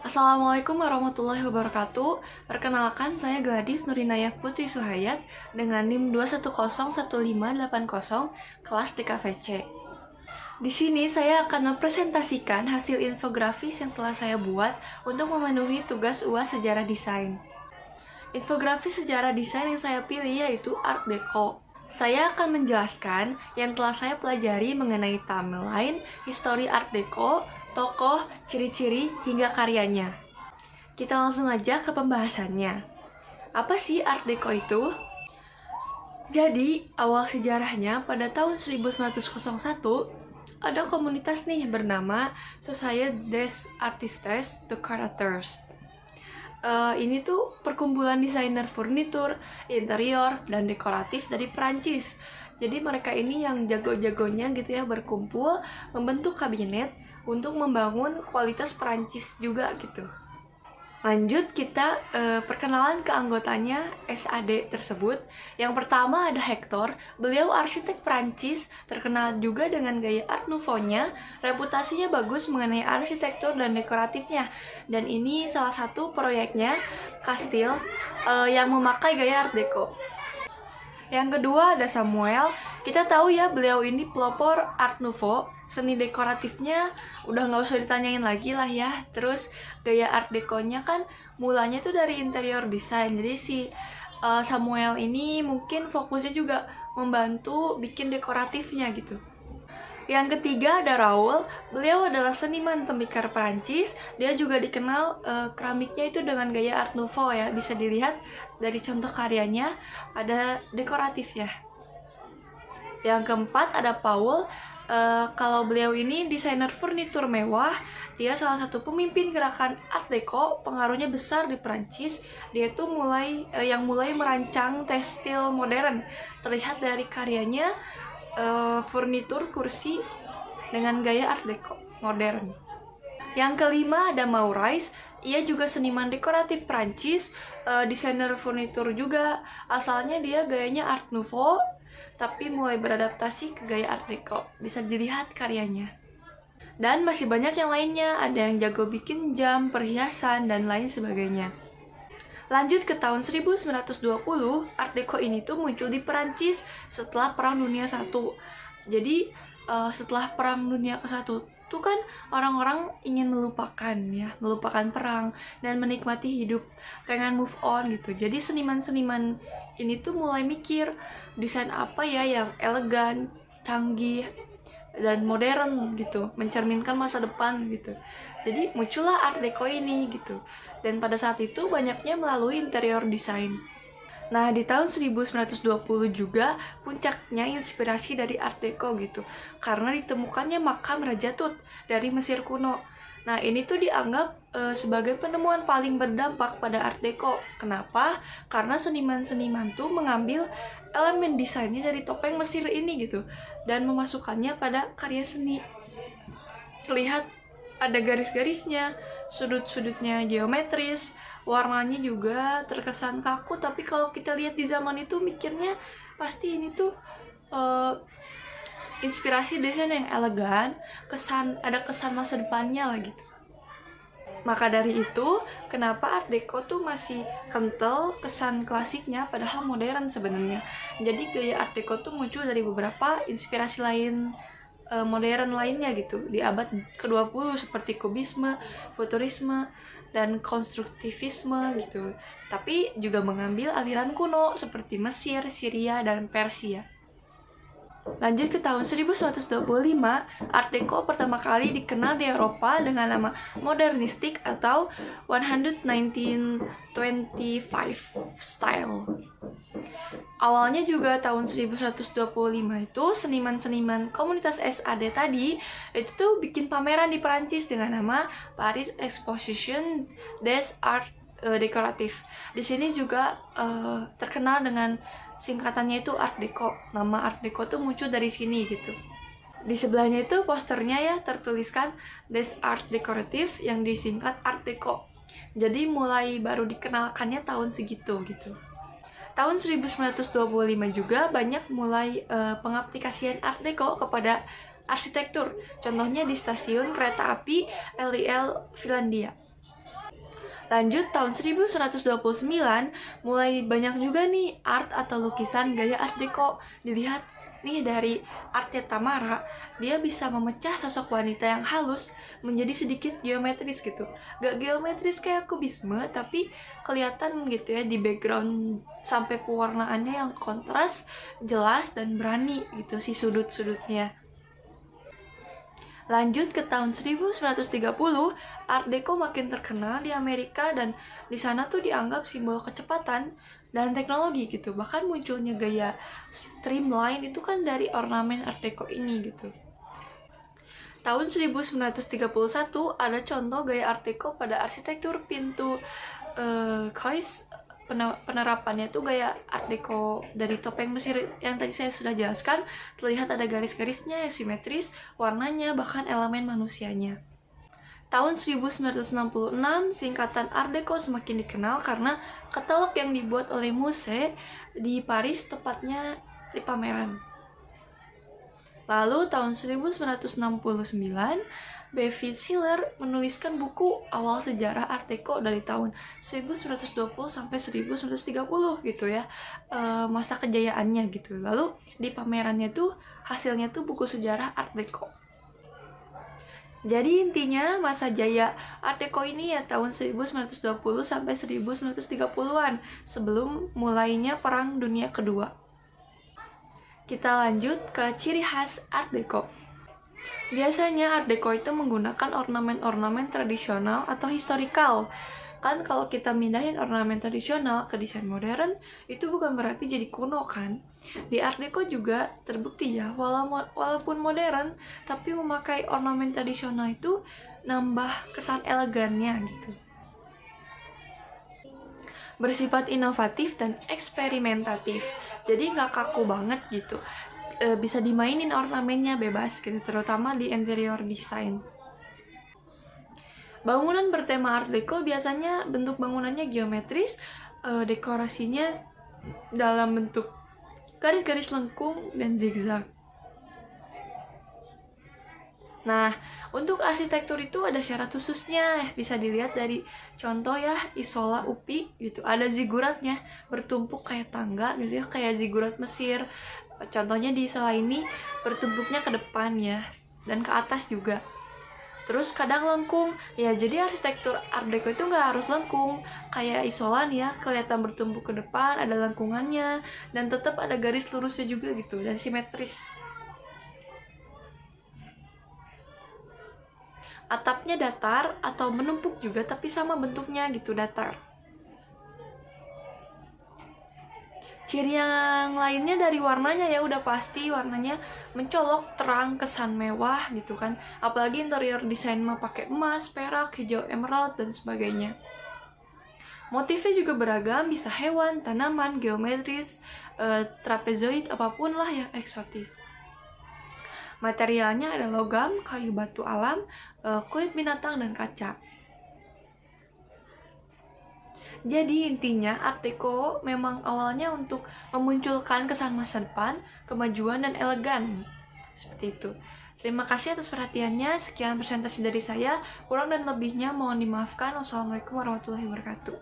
Assalamualaikum warahmatullahi wabarakatuh. Perkenalkan, saya Gladys Nurinaya Putri Suhayat dengan NIM 2101580 kelas DKVC. Di sini saya akan mempresentasikan hasil infografis yang telah saya buat untuk memenuhi tugas UAS Sejarah Desain. Infografis sejarah desain yang saya pilih yaitu Art Deco. Saya akan menjelaskan yang telah saya pelajari mengenai timeline, histori Art Deco, tokoh, ciri-ciri, hingga karyanya. Kita langsung aja ke pembahasannya. Apa sih Art Deco itu? Jadi, awal sejarahnya pada tahun 1901, ada komunitas nih bernama Société des Artistes Décorateurs. Ini tuh perkumpulan desainer furnitur, interior, dan dekoratif dari Perancis. Jadi mereka ini yang jago-jagonya gitu ya berkumpul membentuk kabinet untuk membangun kualitas Perancis juga gitu. Lanjut kita perkenalan ke anggotanya SAD tersebut. Yang pertama ada Hector. Beliau arsitek Prancis, terkenal juga dengan gaya Art Nouveau-nya. Reputasinya bagus mengenai arsitektur dan dekoratifnya. Dan ini salah satu proyeknya, kastil yang memakai gaya Art Deco. Yang kedua ada Samuel. Kita tahu ya beliau ini pelopor Art Nouveau. Seni dekoratifnya udah nggak usah ditanyain lagi lah ya. Terus gaya Art Deco-nya kan mulanya tuh dari interior design. Jadi si Samuel ini mungkin fokusnya juga membantu bikin dekoratifnya gitu. Yang ketiga ada Raoul. Beliau adalah seniman tembikar Perancis. Dia juga dikenal keramiknya itu dengan gaya Art Nouveau ya. Bisa dilihat dari contoh karyanya ada dekoratifnya. Yang keempat ada Paul. Kalau beliau ini desainer furnitur mewah, dia salah satu pemimpin gerakan Art Deco, pengaruhnya besar di Prancis. Dia tuh mulai merancang tekstil modern. Terlihat dari karyanya furnitur kursi dengan gaya Art Deco modern. Yang kelima ada Maurice. Ia juga seniman dekoratif Prancis, desainer furnitur juga. Asalnya dia gayanya Art Nouveau, tapi mulai beradaptasi ke gaya Art Deco. Bisa dilihat karyanya. Dan masih banyak yang lainnya, ada yang jago bikin jam, perhiasan, dan lain sebagainya. Lanjut ke tahun 1920, Art Deco ini tuh muncul di Perancis setelah Perang Dunia I. Jadi setelah Perang Dunia ke-1 tuh kan orang-orang ingin melupakan perang dan menikmati hidup, pengen move on gitu. Jadi seniman-seniman ini tuh mulai mikir desain apa ya yang elegan, canggih, dan modern gitu, mencerminkan masa depan gitu. Jadi muncullah Art Deco ini gitu. Dan pada saat itu banyaknya melalui interior design. Nah, di tahun 1920 juga puncaknya inspirasi dari Art Deco gitu. Karena ditemukannya makam Raja Tut dari Mesir kuno. Nah, ini tuh dianggap sebagai penemuan paling berdampak pada Art Deco. Kenapa? Karena seniman-seniman tuh mengambil elemen desainnya dari topeng Mesir ini gitu dan memasukkannya pada karya seni. Terlihat ada garis-garisnya, sudut-sudutnya geometris, warnanya juga terkesan kaku, tapi kalau kita lihat di zaman itu mikirnya pasti ini tuh inspirasi desain yang elegan, ada kesan masa depannya lah gitu. Maka dari itu, kenapa Art Deco tuh masih kental kesan klasiknya padahal modern sebenarnya. Jadi gaya Art Deco tuh muncul dari beberapa inspirasi lain modern lainnya gitu di abad ke-20 seperti kubisme, futurisme, dan konstruktivisme gitu. Tapi juga mengambil aliran kuno seperti Mesir, Syria, dan Persia. Lanjut ke tahun 1925, Art Deco pertama kali dikenal di Eropa dengan nama modernistik atau 1925 style. Awalnya juga tahun 1125 itu seniman-seniman komunitas SAD tadi itu tuh bikin pameran di Perancis dengan nama Paris Exposition des Arts Décoratifs. Di sini juga terkenal dengan singkatannya itu Art Deco. Nama Art Deco tuh muncul dari sini gitu. Di sebelahnya itu posternya ya tertuliskan Des Arts Décoratifs yang disingkat Art Deco. Jadi mulai baru dikenalkannya tahun segitu gitu. Tahun 1925 juga banyak mulai pengaplikasian Art Deco kepada arsitektur. Contohnya di stasiun kereta api LIL Finlandia. Lanjut tahun 1129, mulai banyak juga nih art atau lukisan gaya Art Deco. Dilihat nih dari artnya Tamara, dia bisa memecah sosok wanita yang halus menjadi sedikit geometris gitu. Gak geometris kayak kubisme, tapi kelihatan gitu ya di background sampai pewarnaannya yang kontras, jelas dan berani gitu si sudut-sudutnya. Lanjut ke tahun 1930, Art Deco makin terkenal di Amerika dan di sana tuh dianggap simbol kecepatan dan teknologi gitu. Bahkan munculnya gaya streamline itu kan dari ornamen Art Deco ini gitu. Tahun 1931 ada contoh gaya Art Deco pada arsitektur pintu Kois. Penerapannya tuh gaya Art Deco dari topeng Mesir yang tadi saya sudah jelaskan. Terlihat ada garis-garisnya yang simetris, warnanya, bahkan elemen manusianya. Tahun 1966, singkatan Art Deco semakin dikenal karena katalog yang dibuat oleh Muse di Paris, tepatnya di pameran. Lalu tahun 1969, Bevis Hiller menuliskan buku awal sejarah Art Deco dari tahun 1920 sampai 1930 gitu ya, masa kejayaannya gitu. Lalu di pamerannya tuh hasilnya tuh buku sejarah Art Deco. Jadi intinya masa jaya Art Deco ini ya tahun 1920 sampai 1930-an sebelum mulainya Perang Dunia Kedua. Kita lanjut ke ciri khas Art Deco. Biasanya Art Deco itu menggunakan ornamen-ornamen tradisional atau historikal. Kan kalau kita mindahin ornamen tradisional ke desain modern, itu bukan berarti jadi kuno kan? Di Art Deco juga terbukti ya, walaupun modern, tapi memakai ornamen tradisional itu nambah kesan elegannya gitu. Bersifat inovatif dan eksperimentatif, jadi nggak kaku banget gitu. Bisa dimainin ornamennya bebas gitu, terutama di interior design. Bangunan bertema Art Deco biasanya bentuk bangunannya geometris, dekorasinya dalam bentuk garis-garis lengkung dan zigzag. Nah, untuk arsitektur itu ada syarat khususnya, bisa dilihat dari contoh ya, Isola UPI gitu, ada ziguratnya bertumpuk kayak tangga gitu ya, kayak zigurat Mesir. Contohnya di Isola ini bertumpuknya ke depan ya, dan ke atas juga. Terus kadang lengkung, ya jadi arsitektur Art Deco itu nggak harus lengkung. Kayak Isola nih ya, kelihatan bertumpuk ke depan, ada lengkungannya, dan tetap ada garis lurusnya juga gitu, dan simetris. Atapnya datar atau menumpuk juga, tapi sama bentuknya gitu, datar. Ciri yang lainnya dari warnanya ya udah pasti warnanya mencolok, terang, kesan mewah gitu kan. Apalagi interior desain mah pakai emas, perak, hijau emerald dan sebagainya. Motifnya juga beragam, bisa hewan, tanaman, geometris, trapezoid, apapun lah yang eksotis. Materialnya ada logam, kayu batu alam, kulit binatang dan kaca. Jadi intinya Art Deco memang awalnya untuk memunculkan kesan masa depan, kemajuan, dan elegan. Seperti itu. Terima kasih atas perhatiannya. Sekian presentasi dari saya. Kurang dan lebihnya mohon dimaafkan. Wassalamualaikum warahmatullahi wabarakatuh.